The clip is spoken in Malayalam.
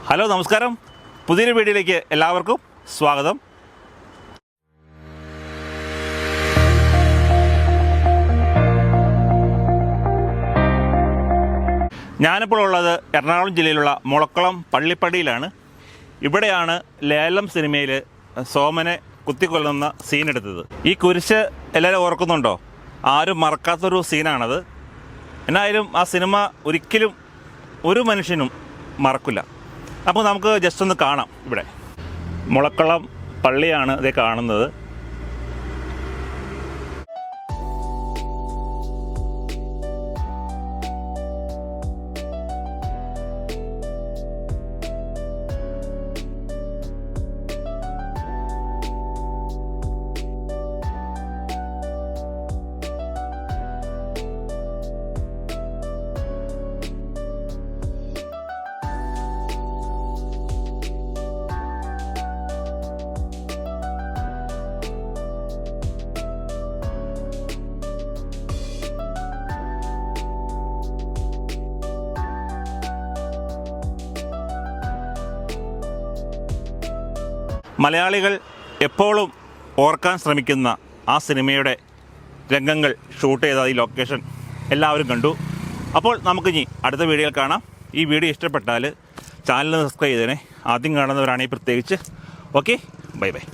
ഹലോ നമസ്കാരം, പുതിയൊരു വീഡിയോയിലേക്ക് എല്ലാവർക്കും സ്വാഗതം. ഞാനിപ്പോൾ ഉള്ളത് എറണാകുളം ജില്ലയിലുള്ള മുളക്കുളം പള്ളിപ്പടിയിലാണ്. ഇവിടെയാണ് ലേലം സിനിമയിൽ സോമനെ കുത്തിക്കൊല്ലുന്ന സീൻ എടുത്തത്. ഈ കുരിശ് എല്ലാവരും ഓർക്കുന്നുണ്ടോ? ആരും മറക്കാത്തൊരു സീനാണത്. എന്നായാലും ആ സിനിമ ഒരിക്കലും ഒരു മനുഷ്യനും മറക്കില്ല. അപ്പോൾ നമുക്ക് ജസ്റ്റ് ഒന്ന് കാണാം. ഇവിടെ മുളക്കുളം പള്ളിയാണ് ഇത് കാണുന്നത്. മലയാളികൾ എപ്പോഴും ഓർക്കാൻ ശ്രമിക്കുന്ന ആ സിനിമയുടെ രംഗങ്ങൾ ഷൂട്ട് ചെയ്ത ഈ ലൊക്കേഷൻ എല്ലാവരും കണ്ടു. അപ്പോൾ നമുക്കിനി അടുത്ത വീഡിയോയിൽ കാണാം. ഈ വീഡിയോ ഇഷ്ടപ്പെട്ടാൽ ചാനൽ സബ്സ്ക്രൈബ് ചെയ്തേനെ. ആദ്യം കാണുന്നവരാണെങ്കിൽ പ്രത്യേകിച്ച്. Okay, bye bye.